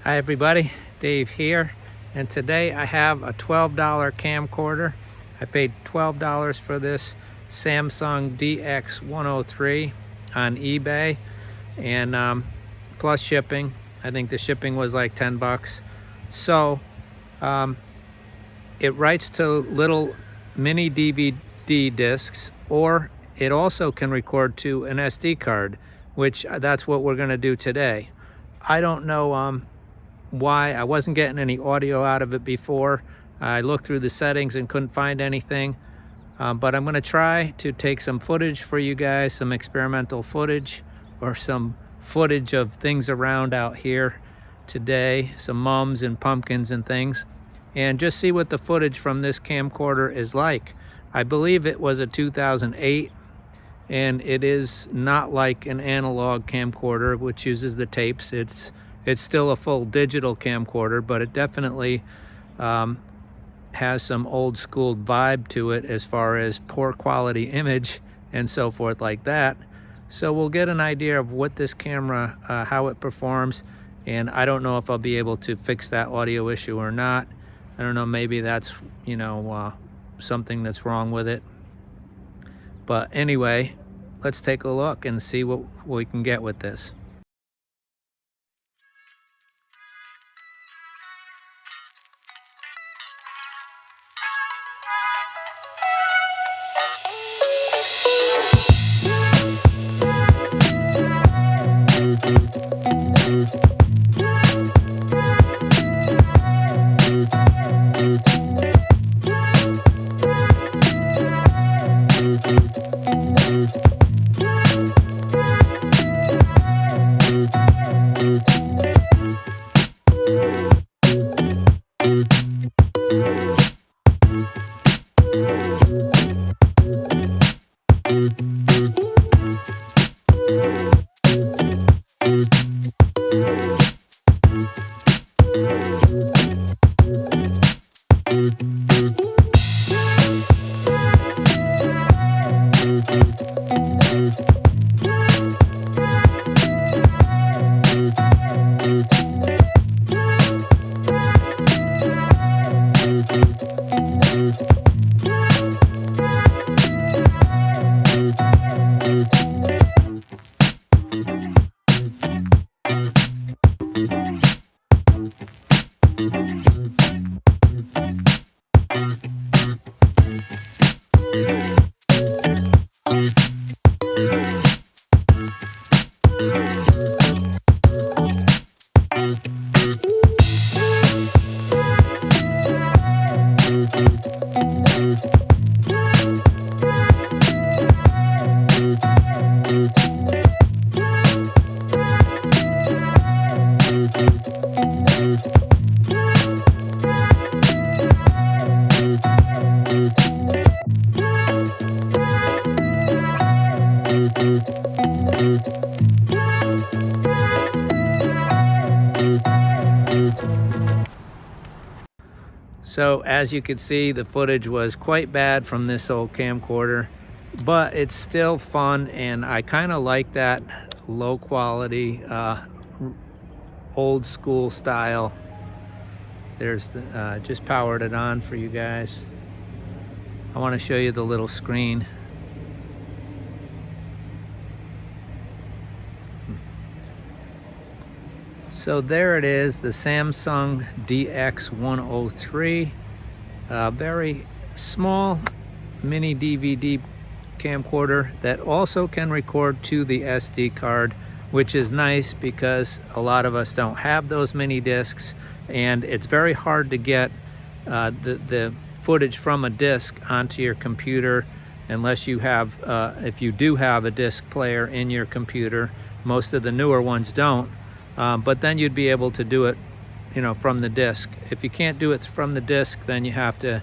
Hi everybody, Dave here, and today I have a $12 camcorder. I paid $12 for this Samsung DX103 on eBay, and plus shipping. I think the shipping was like 10 bucks. So it writes to little mini DVD discs, or it also can record to an SD card, which that's what we're gonna do today. I don't know why I wasn't getting any audio out of it before. I looked through the settings and couldn't find anything, but I'm gonna try to take some footage for you guys, some experimental footage or some footage of things around out here today, some mums and pumpkins and things, and just see what the footage from this camcorder is like. I believe it was a 2008, and it is not like an analog camcorder which uses the tapes. It's still a full digital camcorder, but it definitely has some old school vibe to it as far as poor quality image and so forth like that. So we'll get an idea of what this camera, how it performs, and I don't know if I'll be able to fix that audio issue or not. I don't know, maybe that's, something that's wrong with it. But anyway, let's take a look and see what we can get with this. So as you can see, the footage was quite bad from this old camcorder, but it's still fun, and I kind of like that low quality, old school style. There's the, just powered it on for you guys. I want to show you the little screen. So there it is, the Samsung DX103, very small mini DVD camcorder that also can record to the SD card, which is nice because a lot of us don't have those mini discs, and it's very hard to get the footage from a disc onto your computer unless you have, if you do have a disc player in your computer. Most of the newer ones don't. But then you'd be able to do it, from the disc. If you can't do it from the disc, then you have to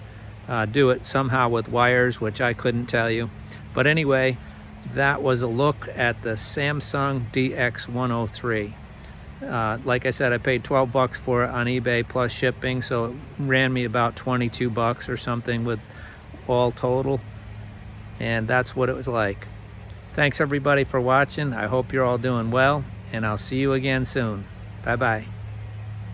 do it somehow with wires, which I couldn't tell you. But anyway, that was a look at the Samsung DX103. Like I said, I paid 12 bucks for it on eBay plus shipping, so it ran me about 22 bucks or something with all total. And that's what it was like. Thanks everybody for watching. I hope you're all doing well, and I'll see you again soon. Bye-bye.